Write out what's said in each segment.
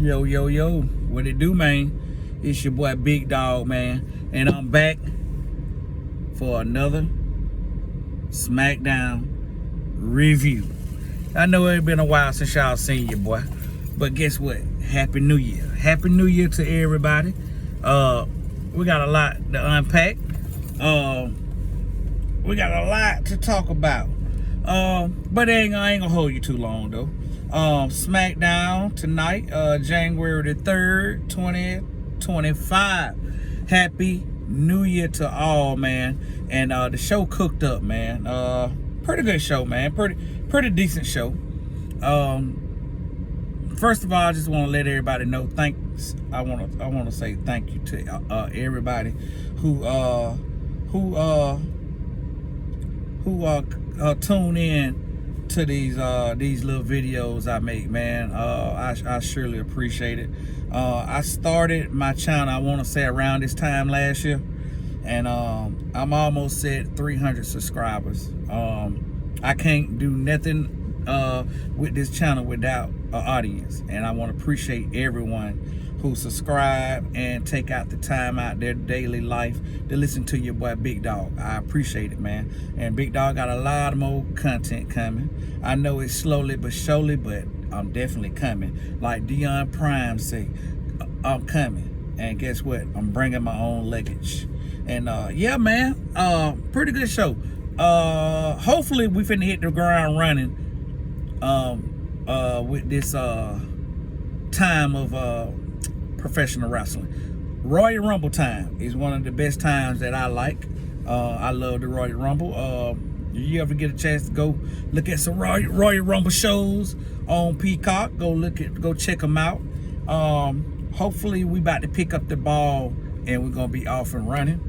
Yo, yo, yo, what it do, man? It's your boy Big Dog, man, and I'm back for another Smackdown review. I know it's been a while since y'all seen your boy, but guess what? Happy New Year. Happy New Year to everybody. We got a lot to unpack. We got a lot to talk about. But I ain't gonna hold you too long though. Smackdown tonight, January the 3rd, 2025. Happy New Year to all, man. And the show cooked up, man. Pretty good show, man. Pretty decent show. First of all, I just want to let everybody know thanks. I want to say thank you to everybody who tune in to these little videos I make, man. I surely appreciate it. I started my channel, I want to say around this time last year, and I'm almost at 300 subscribers. I can't do nothing with this channel without an audience, and I want to appreciate everyone who subscribe and take out the time out their daily life to listen to your boy Big Dog. I appreciate it, man. And Big Dog got a lot of more content coming. I know it's slowly but surely, but I'm definitely coming. Like Dion Prime say, I'm coming. And guess what? I'm bringing my own luggage. And yeah, man, pretty good show. Hopefully we finna hit the ground running with this time of professional wrestling. Royal Rumble time is one of the best times that I like. I love the Royal Rumble. You ever get a chance to go look at some Royal Rumble shows on Peacock, go check them out. Hopefully we about to pick up the ball and we're gonna be off and running.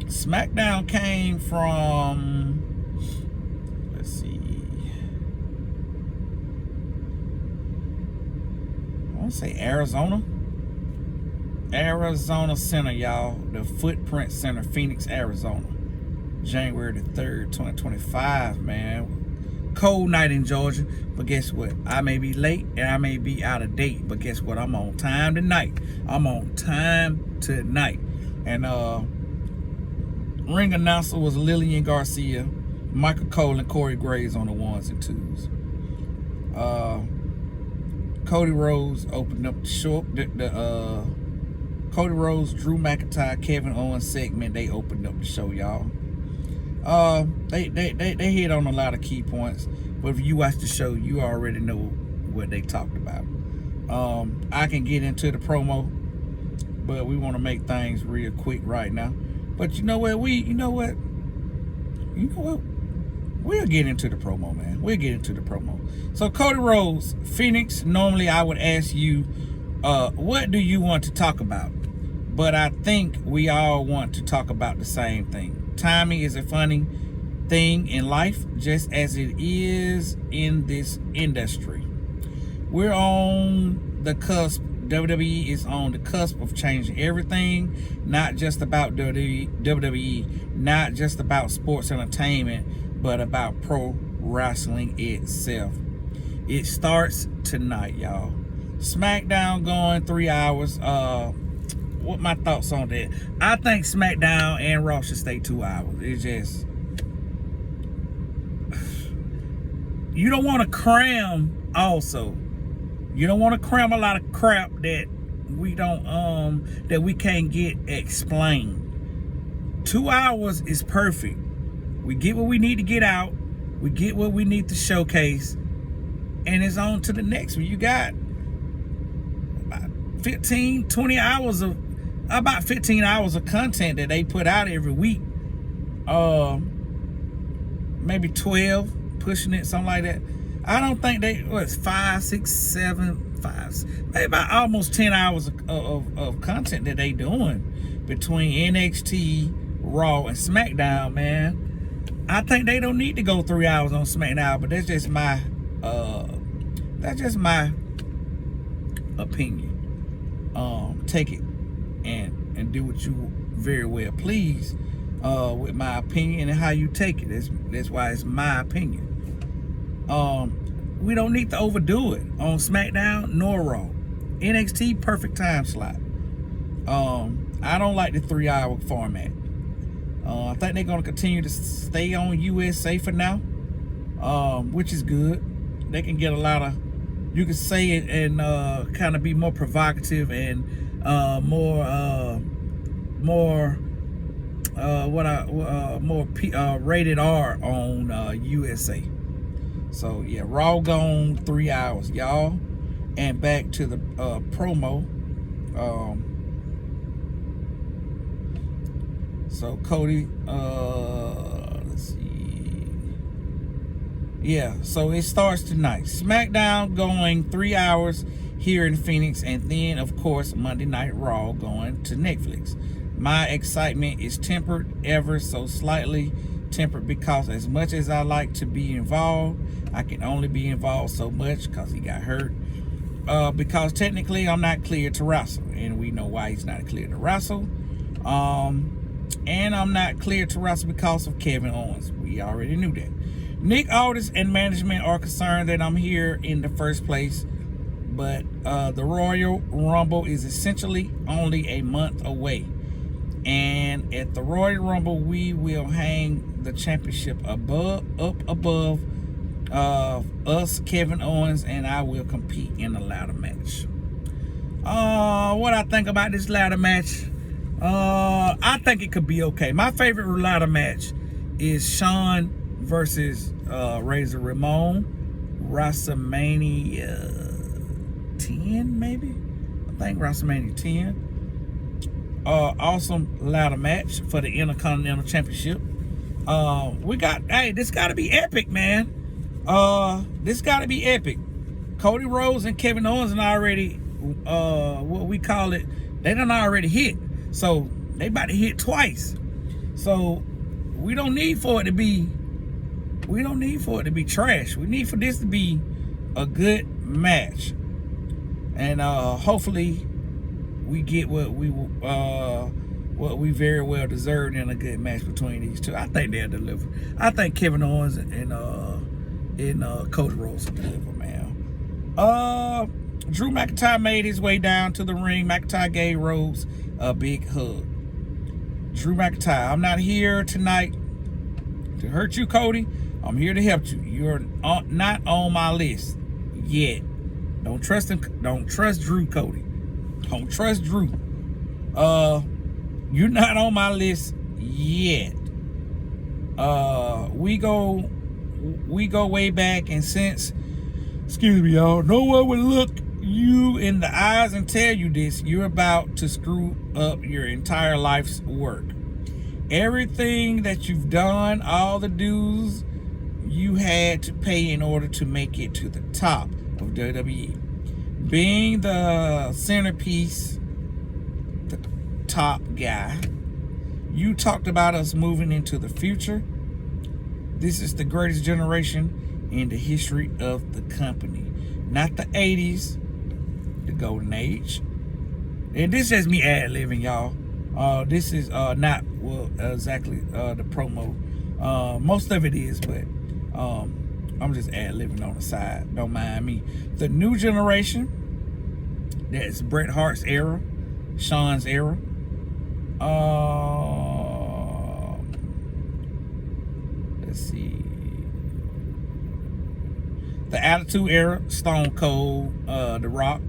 Smackdown came from, let's see, I want to say Arizona Center, y'all. The Footprint Center, Phoenix, Arizona. January the 3rd, 2025, man. Cold night in Georgia, but guess what? I may be late and I may be out of date, but guess what? I'm on time tonight. And ring announcer was Lillian Garcia, Michael Cole, and Corey Graves on the ones and twos. Cody Rhodes opened up the show. Cody Rhodes, Drew McIntyre, Kevin Owens segment. They opened up the show, y'all. They hit on a lot of key points, but if you watch the show, you already know what they talked about. I can get into the promo, but we want to make things real quick right now. But you know what? We'll get into the promo, man. We'll get into the promo. So Cody Rhodes, Phoenix. Normally I would ask you, what do you want to talk about? But I think we all want to talk about the same thing. Timing is a funny thing in life, just as it is in this industry. We're on the cusp. WWE is on the cusp of changing everything, not just about WWE, not just about sports entertainment, but about pro wrestling itself. It starts tonight, y'all. Smackdown going 3 hours. What my thoughts on that? I think Smackdown and Raw should stay 2 hours. It's just, you don't want to cram also. You don't want to cram a lot of crap that we don't that we can't get explained. 2 hours is perfect. We get what we need to get out. We get what we need to showcase, and it's on to the next one. You got about 15 hours of content that they put out every week. Maybe 12, pushing it, something like that. I don't think they, 5, 6, 7, 5, maybe about almost 10 hours of content that they doing between NXT, Raw, and Smackdown, man. I think they don't need to go 3 hours on Smackdown, but that's just my opinion. Take it and do what you very well please with my opinion and how you take it. That's why it's my opinion. we don't need to overdo it on SmackDown nor Raw. NXT, perfect time slot. I don't like the 3-hour format. I think they're going to continue to stay on USA for now, which is good. They can get a lot of, you can say it and kind of be more provocative and more rated R on USA. So yeah, Raw gone 3 hours, y'all. And back to the promo. So Cody, let's see. Yeah, so it starts tonight. SmackDown going 3 hours here in Phoenix, and then of course Monday Night Raw going to Netflix. My excitement is tempered, ever so slightly tempered, because as much as I like to be involved, I can only be involved so much because he got hurt. Because technically I'm not cleared to wrestle, and we know why he's not cleared to wrestle. And I'm not cleared to wrestle because of Kevin Owens. We already knew that. Nick Aldis and management are concerned that I'm here in the first place, but the Royal Rumble is essentially only a month away. And at the Royal Rumble, we will hang the championship up above us, Kevin Owens, and I will compete in a ladder match. What I think about this ladder match, I think it could be okay. My favorite ladder match is Shawn versus Razor Ramon, WrestleMania 10, maybe? I think WrestleMania 10. Awesome ladder match for the Intercontinental Championship. This gotta be epic, man. This gotta be epic. Cody Rhodes and Kevin Owens and already, what we call it, they done already hit. So they about to hit twice. So we don't need for it to be trash. We need for this to be a good match. And hopefully we get what we very well deserved in a good match between these two. I think they'll deliver. I think Kevin Owens and Cody Rhodes will deliver, man. Drew McIntyre made his way down to the ring. McIntyre gave Rhodes a big hug. Drew McIntyre, I'm not here tonight to hurt you, Cody. I'm here to help you. You're not on my list yet. Don't trust him. Don't trust Drew, Cody. Don't trust Drew. You're not on my list yet. We go way back, and since, excuse me, y'all, no one would look you in the eyes and tell you this, you're about to screw up your entire life's work. Everything that you've done, all the dues you had to pay in order to make it to the top of WWE. Being the centerpiece, the top guy. You talked about us moving into the future. This is the greatest generation in the history of the company. Not the 80s, the golden age. And this is me ad-libbing, y'all. This is not exactly the promo. Most of it is, but I'm just ad-libbing on the side. Don't mind me. The new generation, that's Bret Hart's era, Shawn's era. Let's see. The Attitude Era, Stone Cold, The Rock,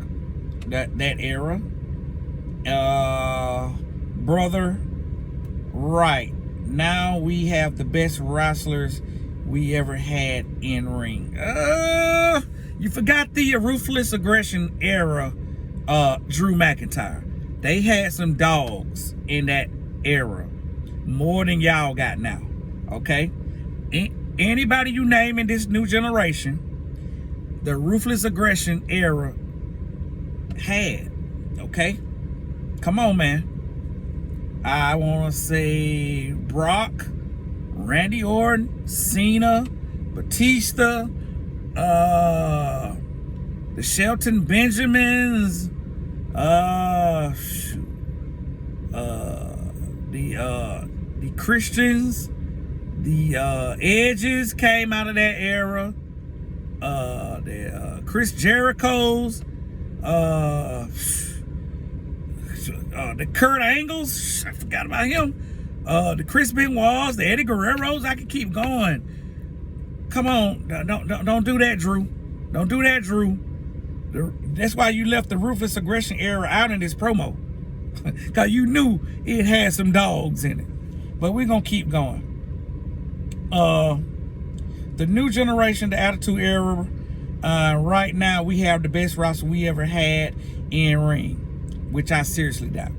that era. Brother, right. Now we have the best wrestlers we ever had in ring. You forgot the Ruthless Aggression era, Drew McIntyre. They had some dogs in that era, more than y'all got now. Okay? Anybody you name in this new generation, the Ruthless Aggression era had. Okay? Come on, man. I want to say Brock, Randy Orton, Cena, Batista, the Shelton Benjamins, the Christians, the Edges came out of that era. Chris Jericho's, the Kurt Angles, I forgot about him. The Chris Benoit's, the Eddie Guerrero's. I can keep going. Come on, don't do that, Drew. Don't do that, Drew. That's why you left the ruthless aggression era out in this promo, cause you knew it had some dogs in it. But we're gonna keep going. The new generation, the Attitude Era. Right now, we have the best roster we ever had in ring, which I seriously doubt.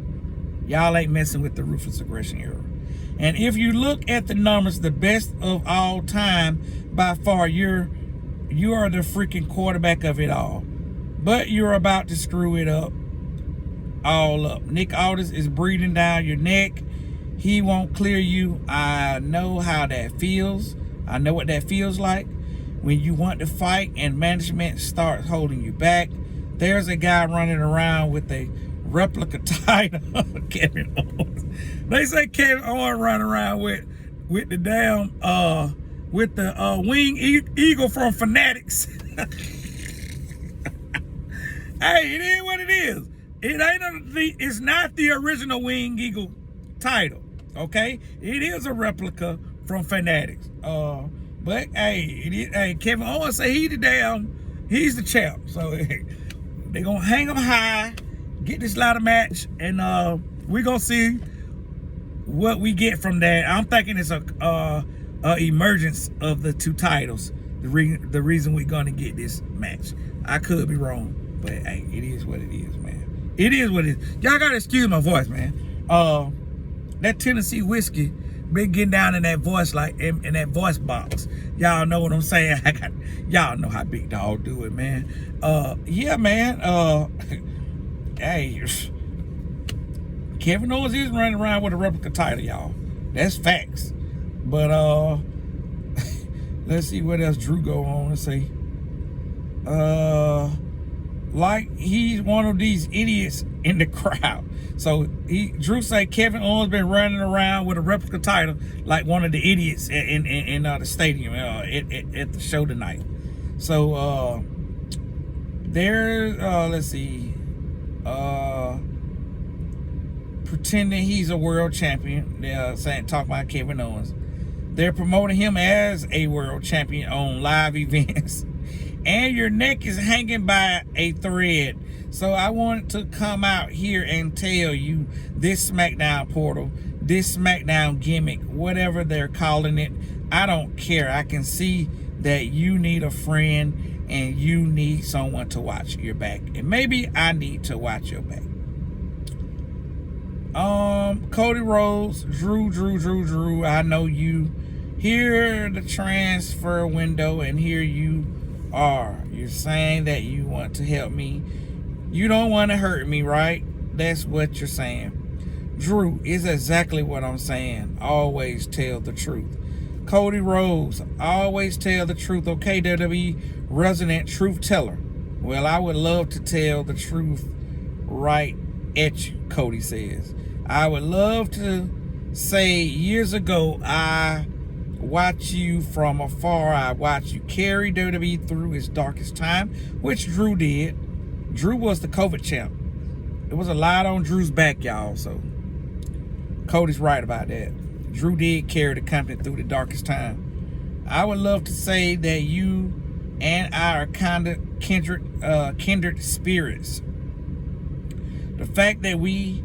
Y'all ain't messing with the ruthless aggression era. And if you look at the numbers, the best of all time, by far, you are the freaking quarterback of it all. But you're about to screw it up, all up. Nick Aldis is breathing down your neck. He won't clear you. I know how that feels. I know what that feels like. When you want to fight and management starts holding you back. There's a guy running around with a replica title of Kevin Owens. They say Kevin Owens running around with the damn with the wing eagle from Fanatics. Hey, it is what it is. It's not the original wing eagle title. Okay, it is a replica from Fanatics. But hey, Kevin Owens say he's the champ. So they gonna hang him high, get this ladder match, and we gonna see what we get from that. I'm thinking it's a emergence of the two titles. The reason we're gonna get this match. I could be wrong, but hey, it is what it is, man. It is what it is. Y'all gotta excuse my voice, man. That Tennessee whiskey been getting down in that voice, like in that voice box. Y'all know what I'm saying. Y'all know how Big Dog do it, man. Yeah, man. Hey, Kevin Owens is running around with a replica title, y'all. That's facts. But let's see what else Drew go on and say. Like he's one of these idiots in the crowd. So Drew say Kevin Owens been running around with a replica title like one of the idiots in the stadium at the show tonight. So let's see, pretending he's a world champion. They're talking about Kevin Owens. They're promoting him as a world champion on live events. And your neck is hanging by a thread. So I wanted to come out here and tell you this Smackdown portal, this Smackdown gimmick, whatever they're calling it, I don't care. I can see that you need a friend and you need someone to watch your back. And maybe I need to watch your back. Cody Rhodes, Drew. I know you. Here the transfer window, and here you are. You're saying that you want to help me. You don't want to hurt me, right? That's what you're saying. Drew is exactly what I'm saying. Always tell the truth. Cody Rhodes, always tell the truth. Okay, WWE resident truth teller. Well, I would love to tell the truth right at you, Cody says. I would love to say years ago, I watched you from afar. I watched you carry WWE through its darkest time, which Drew did. Drew was the COVID champ. It was a lot on Drew's back, y'all. So Cody's right about that. Drew did carry the company through the darkest time. I would love to say that you and I are kind of kindred spirits. The fact that we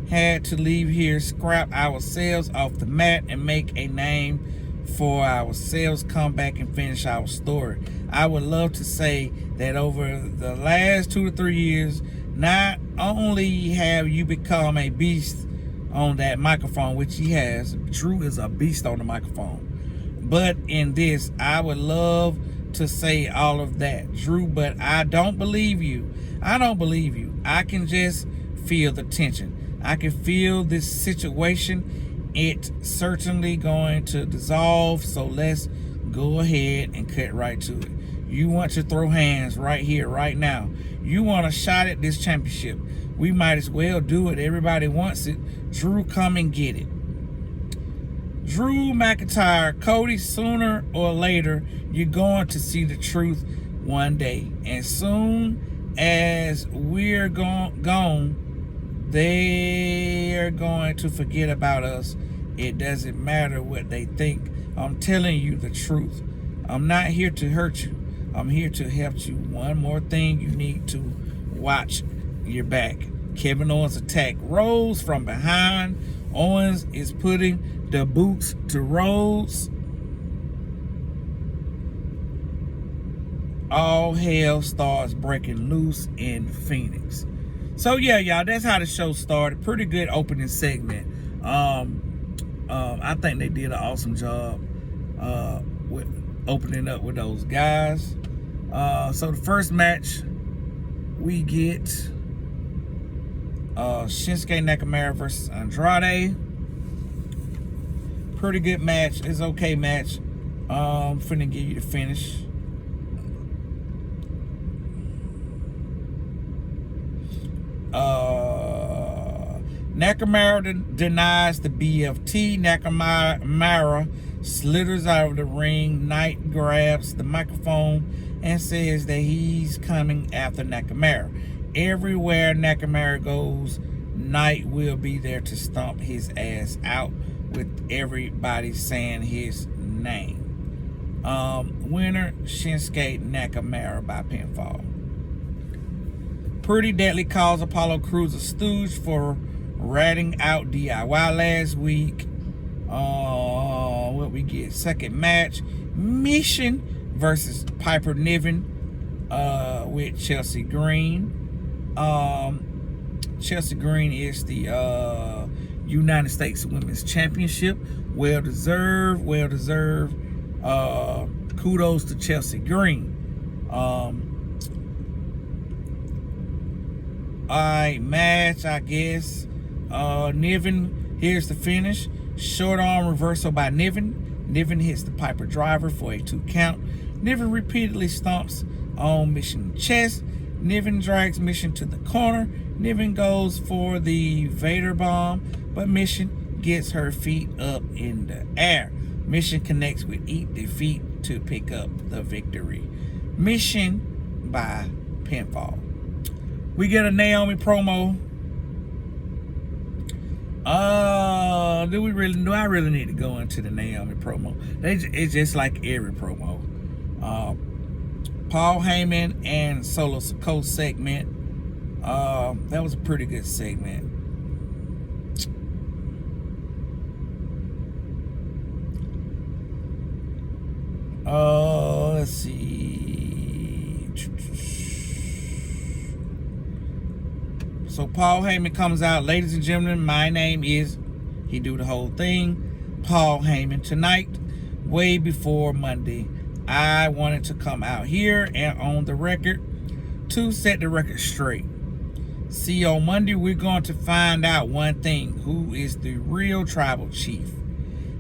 had to leave here, scrap ourselves off the mat, and make a name for ourselves, come back and finish our story. I would love to say that over the last 2 to 3 years, not only have you become a beast on that microphone, which he has. Drew is a beast on the microphone. But in this, I would love to say all of that, Drew, but I don't believe you. I don't believe you. I can just feel the tension. I can feel this situation. It's certainly going to dissolve, so let's go ahead and cut right to it. You want to throw hands right here, right now. You want a shot at this championship. We might as well do it. Everybody wants it. Drew, come and get it. Drew McIntyre, Cody, sooner or later, you're going to see the truth one day. And soon as we're gone, they're going to forget about us. It doesn't matter what they think. I'm telling you the truth. I'm not here to hurt you. I'm here to help you. One more thing, you need to watch your back. Kevin Owens' attack rolls from behind. Owens is putting the boots to Rhodes. All hell starts breaking loose in Phoenix. So yeah, y'all, that's how the show started. Pretty good opening segment. I think they did an awesome job with opening up with those guys. So the first match we get Shinsuke Nakamura versus Andrade. Pretty good match. It's okay match. I'm finna give you the finish. Nakamura denies the BFT. Nakamura slithers out of the ring. Knight grabs the microphone and says that he's coming after Nakamura. Everywhere Nakamura goes, Knight will be there to stomp his ass out, with everybody saying his name. Winner, Shinsuke Nakamura by pinfall. Pretty Deadly calls Apollo Crews a stooge for ratting out DIY last week. What we get? Second match, Mission versus Piper Niven with Chelsea Green. Chelsea Green is the United States Women's Championship. Well deserved. Kudos to Chelsea Green. Alright, match, I guess. Niven, here's the finish. Short arm reversal by Niven. Niven hits the Piper driver for a 2 count. Niven repeatedly stomps on Mission's chest. Niven drags Mission to the corner. Niven goes for the Vader bomb, but Mission gets her feet up in the air. Mission connects with Eat Defeat to pick up the victory. Mission by pinfall. We get a Naomi promo. Do I really need to go into the Naomi promo? It's just like every promo. Paul Heyman and Solo Sikoa segment. That was a pretty good segment. Let's see. So Paul Heyman comes out. Ladies and gentlemen, my name is, he do the whole thing, Paul Heyman. Tonight, way before Monday, I wanted to come out here and on the record to set the record straight. See, on Monday, we're going to find out one thing: who is the real tribal chief.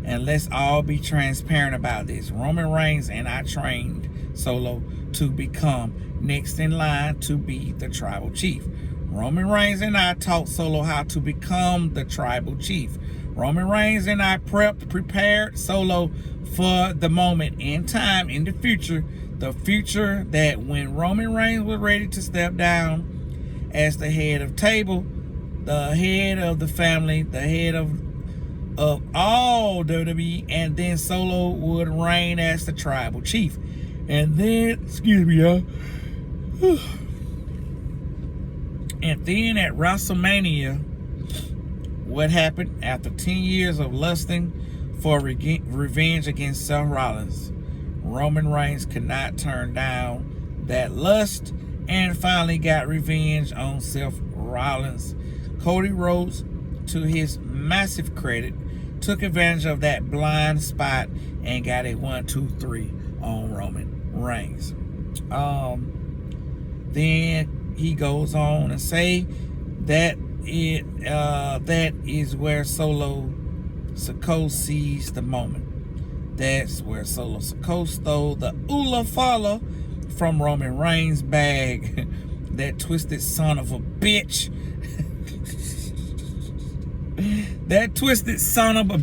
And let's all be transparent about this. Roman Reigns and I trained Solo to become next in line to be the tribal chief. Roman Reigns and I taught Solo how to become the tribal chief. Roman Reigns and I prepared Solo for the moment in time in the future that when Roman Reigns was ready to step down as the head of table, the head of the family, the head of all WWE, and then Solo would reign as the tribal chief. And then, excuse me, y'all. And then at WrestleMania, what happened after 10 years of lusting for revenge against Seth Rollins? Roman Reigns could not turn down that lust and finally got revenge on Seth Rollins. Cody Rhodes, to his massive credit, took advantage of that blind spot and got a 1-2-3 on Roman Reigns. Then he goes on and say that that is where Solo Sikoa seized the moment. That's where Solo Sikoa stole the Ula Fala from Roman Reigns' bag. That twisted son of a bitch. That twisted son of a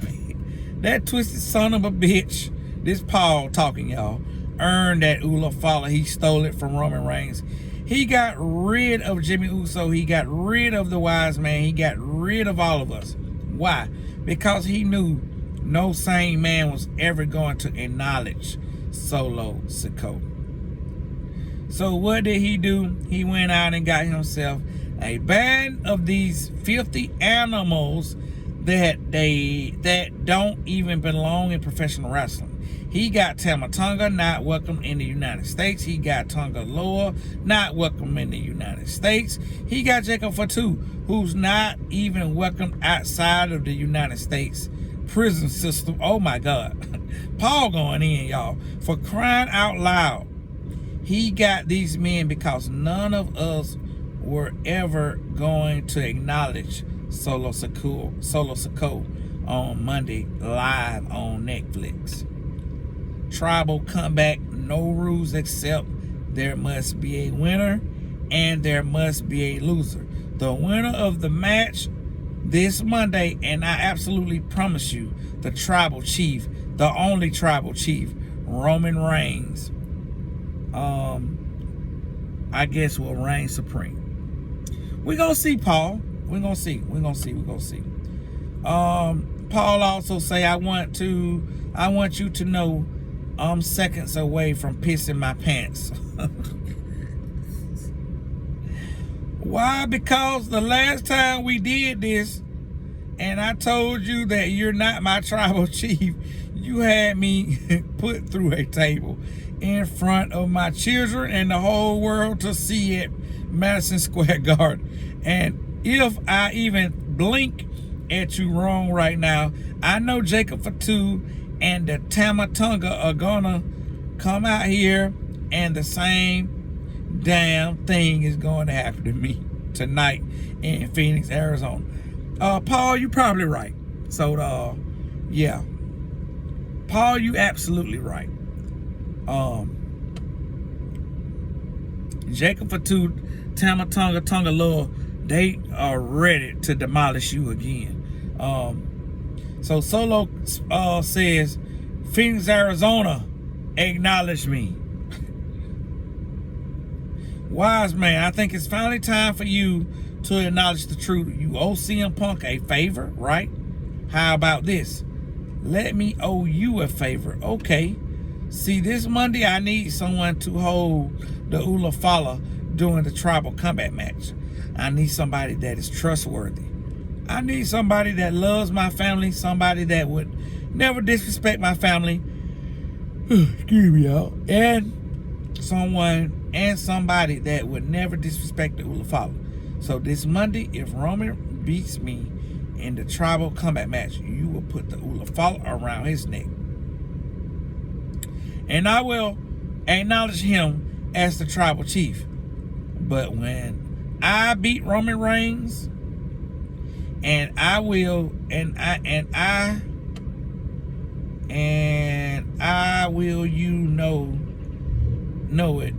bitch. This Paul talking, y'all. earned that Ula follow. He stole it from Roman Reigns. He got rid of Jimmy Uso. He got rid of the Wise Man. He got rid of all of us. Why? Because he knew no sane man was ever going to acknowledge Solo Sikoa. So what did he do? He went out and got himself a band of these filthy animals that don't even belong in professional wrestling. He got Tama Tonga not welcome in the United States. He got Tonga Loa not welcome in the United States. He got Jacob Fatu, who's not even welcome outside of the United States prison system. Oh my God. Paul going in, y'all. For crying out loud. He got these men because none of us were ever going to acknowledge Solo Sikoa on Monday live on Netflix. Tribal comeback, no rules except there must be a winner and there must be a loser. The winner of the match this Monday, and I absolutely promise you, the tribal chief, the only tribal chief, Roman Reigns, I guess will reign supreme. We're gonna see, Paul. We're gonna see. Paul also say, I want you to know I'm seconds away from pissing my pants. Why? Because the last time we did this, and I told you that you're not my tribal chief, you had me put through a table in front of my children and the whole world to see at Madison Square Garden. And if I even blink at you wrong right now, I know Jacob Fatu and the Tama Tonga are gonna come out here and the same damn thing is going to happen to me tonight in Phoenix, Arizona. Paul, you probably right. So yeah, Paul, you absolutely right. Jacob Fatu, Tama Tonga, Tonga Loa, they are ready to demolish you again. So Solo says, Phoenix, Arizona, acknowledge me. Wise man, I think it's finally time for you to acknowledge the truth. You owe CM Punk a favor, right? How about this? Let me owe you a favor. Okay. See, this Monday, I need someone to hold the Ula Fala during the tribal combat match. I need somebody that is trustworthy. I need somebody that loves my family, somebody that would never disrespect my family. Excuse me, y'all. And somebody that would never disrespect the Ula Fala. So this Monday, if Roman beats me in the tribal combat match, you will put the Ula Fala around his neck. And I will acknowledge him as the tribal chief. But when I beat Roman Reigns, and I will you know it.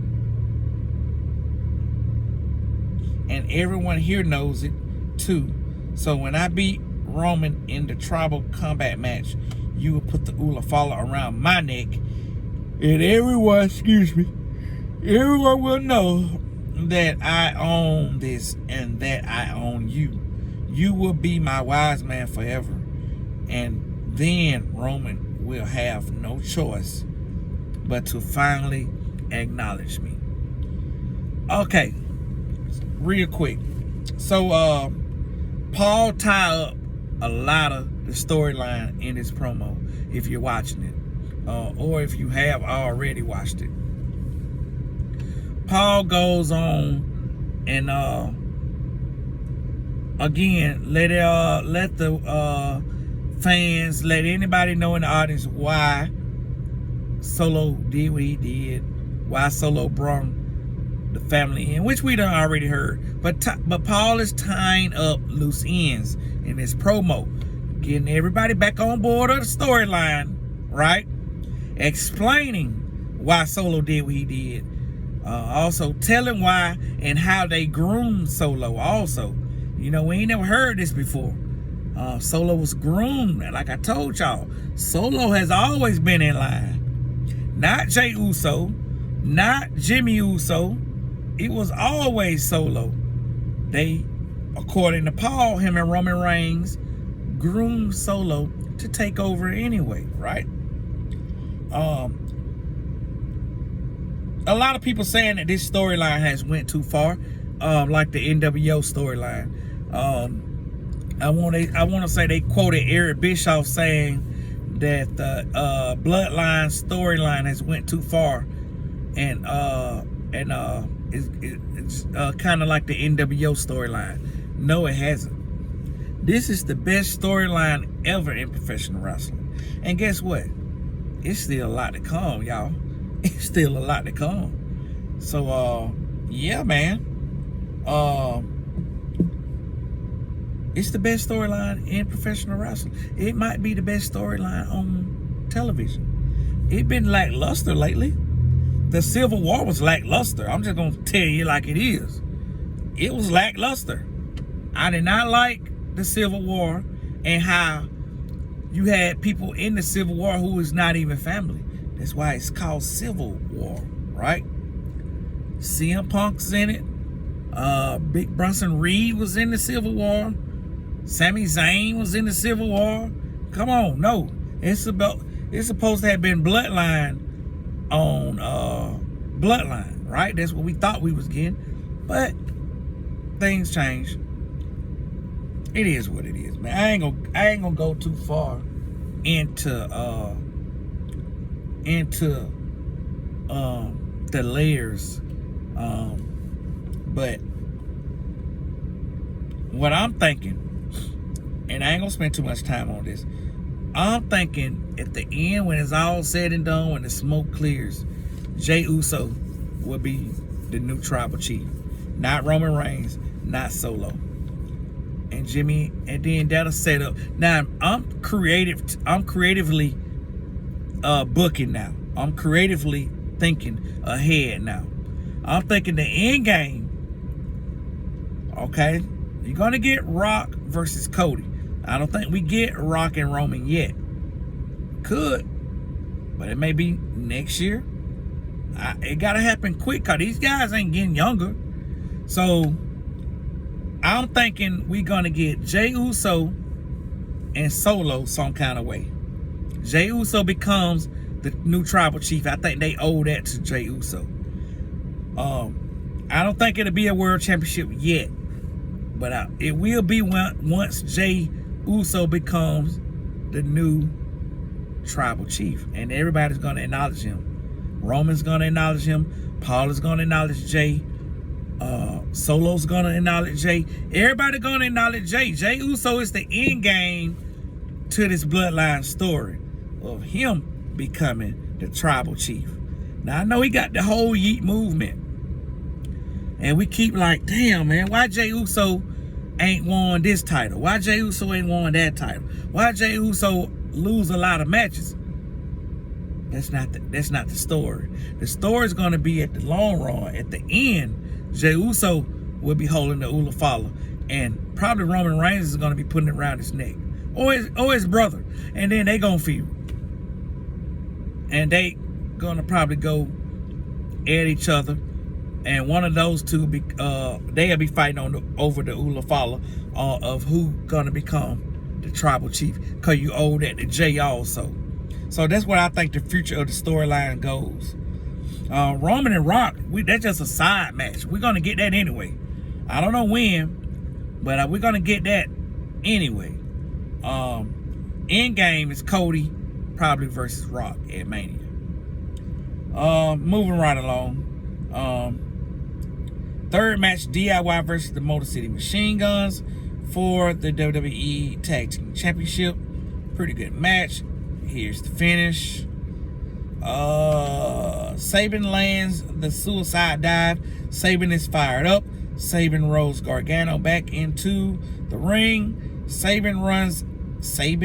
And everyone here knows it too. So when I beat Roman in the tribal combat match, you will put the Ula Fala around my neck. And everyone will know that I own this and that I own you. You will be my wise man forever. And then Roman will have no choice but to finally acknowledge me. Okay, real quick. So Paul tied up a lot of the storyline in this promo, if you're watching it. Or if you have already watched it. Paul goes on and again, let the fans, let anybody know in the audience why Solo did what he did, why Solo brought the family in, which we done already heard. But Paul is tying up loose ends in this promo, getting everybody back on board of the storyline, right? Explaining why Solo did what he did. Also telling why and how they groomed Solo also. You know, we ain't never heard this before. Solo was groomed. And like I told y'all, Solo has always been in line. Not Jey Uso, not Jimmy Uso. It was always Solo. They, according to Paul, him and Roman Reigns groomed Solo to take over anyway, right? A lot of people saying that this storyline has went too far, like the NWO storyline. I want to say they quoted Eric Bischoff saying that the Bloodline storyline has went too far, and it's kind of like the NWO storyline. No, it hasn't. This is the best storyline ever in professional wrestling, and guess what? It's still a lot to come, y'all. It's still a lot to come. So yeah, man. It's the best storyline in professional wrestling. It might be the best storyline on television. It's been lackluster lately. The Civil War was lackluster. I'm just gonna tell you like it is. It was lackluster. I did not like the Civil War and how you had people in the Civil War who was not even family. That's why it's called Civil War, right? CM Punk's in it. Big Bronson Reed was in the Civil War. Sami Zayn was in the Civil War. Come on, no. It's supposed to have been Bloodline on Bloodline, right? That's what we thought we was getting. But things change. It is what it is, man. I ain't gonna go too far into the layers. But what I'm thinking, and I ain't gonna spend too much time on this, I'm thinking at the end, when it's all said and done, when the smoke clears, Jey Uso will be the new tribal chief. Not Roman Reigns, not Solo. And Jimmy, and then that'll set up. Now I'm creatively booking now. I'm creatively thinking ahead now. I'm thinking the end game. Okay, you're gonna get Rock versus Cody. I don't think we get Rock and Roman yet. Could, but it may be next year. It gotta happen quick, cause these guys ain't getting younger. So I'm thinking we're gonna get Jey Uso and Solo some kind of way. Jey Uso becomes the new tribal chief. I think they owe that to Jey Uso. I don't think it'll be a world championship yet, but it will be once Jey Uso becomes the new tribal chief, and everybody's gonna acknowledge him. Roman's gonna acknowledge him. Paul is gonna acknowledge Jey. Solo's gonna acknowledge Jey. Everybody gonna acknowledge Jey. Jey Uso is the end game to this Bloodline story of him becoming the tribal chief. Now I know he got the whole Yeet movement, and we keep like, damn man, why Jey Uso ain't won this title? Why Jey Uso ain't won that title? Why Jey Uso lose a lot of matches? That's not the story. The story is going to be at the long run. At the end, Jey Uso will be holding the Ulafala, and probably Roman Reigns is going to be putting it around his neck, or his brother, and then they gonna feud, and they gonna probably go at each other, and one of those two they'll be fighting over the Ulafala of who gonna become the tribal chief, because you owe that to Jey also. So that's what I think the future of the storyline goes. Roman and Rock, that's just a side match. We're gonna get that anyway. I don't know when, but we're gonna get that anyway. End game is Cody probably versus Rock at Mania. Moving right along. Third match, DIY versus the Motor City Machine Guns for the WWE Tag Team Championship. Pretty good match. Here's the finish. Sabin lands the suicide dive. Sabin is fired up. Sabin rolls Gargano back into the ring. Sabin